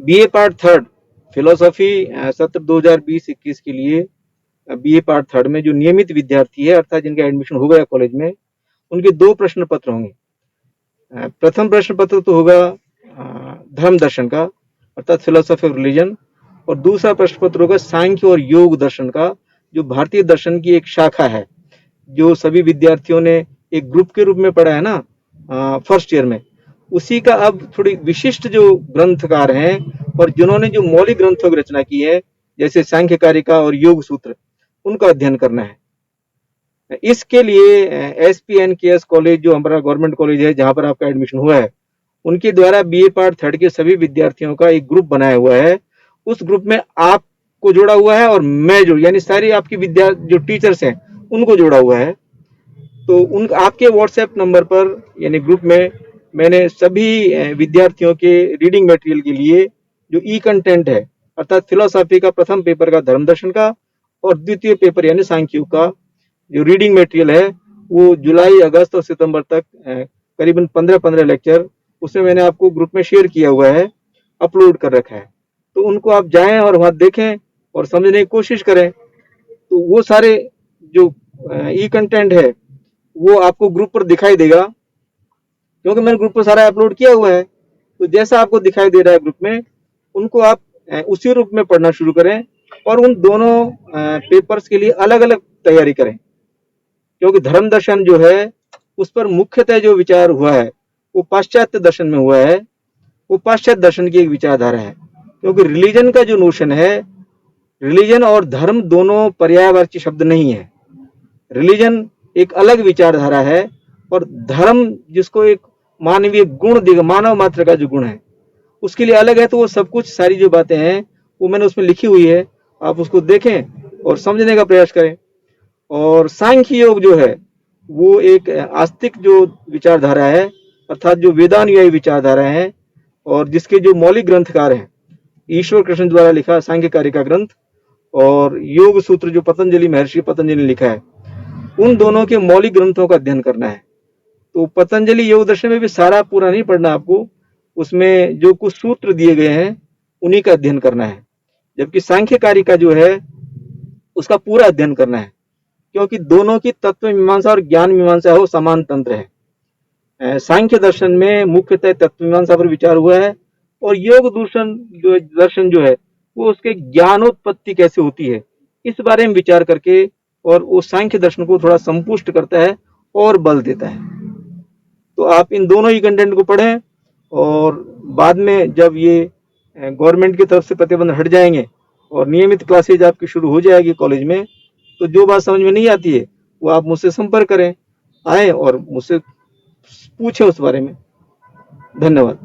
BA part third philosophy सत्र 2020-21 के लिए बीए पार्ट थर्ड में जो नियमित विद्यार्थी है अर्थात जिनका एडमिशन हो गया कॉलेज में, उनके 2 प्रश्न पत्र होंगे। प्रथम प्रश्न पत्र तो होगा धर्म दर्शन का अर्थात फिलोसॉफी ऑफ रिलीजन, और दूसरा प्रश्न पत्र होगा सांख्य और योग दर्शन का, जो भारतीय दर्शन की एक शाखा है, जो सभी विद्यार्थियों ने एक ग्रुप के रूप में पढ़ा है ना फर्स्ट ईयर में। उसी का अब थोड़ी विशिष्ट जो ग्रंथकार हैं और जिन्होंने जो मौलिक ग्रंथों की रचना की है, जैसे सांख्य कारिका और योग सूत्र, उनका अध्ययन करना है। इसके लिए एसपीएनकेएस कॉलेज, जो हमारा गवर्नमेंट कॉलेज है जहां पर आपका एडमिशन हुआ है, उनके द्वारा बीए पार्ट थर्ड के सभी विद्यार्थियों का एक ग्रुप बनाया हुआ है। उस ग्रुप में आपको जोड़ा हुआ है और मैं जो यानी सारी आपकी विद्या जो टीचर्स हैं उनको जोड़ा हुआ है। तो उन आपके व्हाट्सएप नंबर पर यानी ग्रुप में मैंने सभी विद्यार्थियों के रीडिंग मटेरियल के लिए जो ई कंटेंट है अर्थात फिलोसॉफी का प्रथम पेपर का धर्म दर्शन का और द्वितीय पेपर यानी सांख्यिक का जो रीडिंग मटेरियल है वो जुलाई, अगस्त और सितंबर तक करीबन 15-15 लेक्चर उसमें मैंने आपको ग्रुप में शेयर किया हुआ है, अपलोड कर रखा है। तो उनको आप जाएं और वहां देखें और समझने की कोशिश करें। तो वो सारे जो ई कंटेंट है वो आपको ग्रुप पर दिखाई देगा, क्योंकि मैंने ग्रुप पर सारा अपलोड किया हुआ है। तो जैसा आपको दिखाई दे रहा है ग्रुप में, उनको आप उसी रूप में पढ़ना शुरू करें और उन दोनों पेपर्स के लिए अलग अलग तैयारी करें, क्योंकि धर्म दर्शन जो है उस पर मुख्यतः जो विचार हुआ है वो पाश्चात्य दर्शन में हुआ है। वो पाश्चात्य दर्शन की एक विचारधारा है, क्योंकि रिलीजन का जो नोशन है, रिलीजन और धर्म दोनों पर्यायवाची शब्द नहीं है। रिलीजन एक अलग विचारधारा है और धर्म जिसको एक मानवीय गुण देगा, मानव मात्र का जो गुण है उसके लिए अलग है। तो वो सब कुछ सारी जो बातें हैं वो मैंने उसमें लिखी हुई है, आप उसको देखें और समझने का प्रयास करें। और सांख्य योग जो है वो एक आस्तिक जो विचारधारा है अर्थात जो वेदानुयायी विचारधारा है और जिसके जो मौलिक ग्रंथकार हैं ईश्वर कृष्ण द्वारा लिखा सांख्य कारिका ग्रंथ और योग सूत्र जो पतंजलि महर्षि पतंजलि ने लिखा है, उन दोनों के मौलिक ग्रंथों का अध्ययन करना है। तो पतंजलि योग दर्शन में भी सारा पूरा नहीं पढ़ना आपको, उसमें जो कुछ सूत्र दिए गए हैं उन्हीं का अध्ययन करना है। जबकि सांख्य कारिका जो है उसका पूरा अध्ययन करना है, क्योंकि दोनों की तत्व मीमांसा और ज्ञान मीमांसा हो समान तंत्र है। सांख्य दर्शन में मुख्यतः तत्व मीमांसा पर विचार हुआ है और योग दर्शन जो है वो उसके ज्ञानोत्पत्ति कैसे होती है इस बारे में विचार करके और वो सांख्य दर्शन को थोड़ा संपुष्ट करता है और बल देता है। तो आप इन दोनों ही कंटेंट को पढ़ें और बाद में जब ये गवर्नमेंट की तरफ से प्रतिबंध हट जाएंगे और नियमित क्लासेज आपकी शुरू हो जाएगी कॉलेज में, तो जो बात समझ में नहीं आती है वो आप मुझसे संपर्क करें, आए और मुझसे पूछें उस बारे में। धन्यवाद।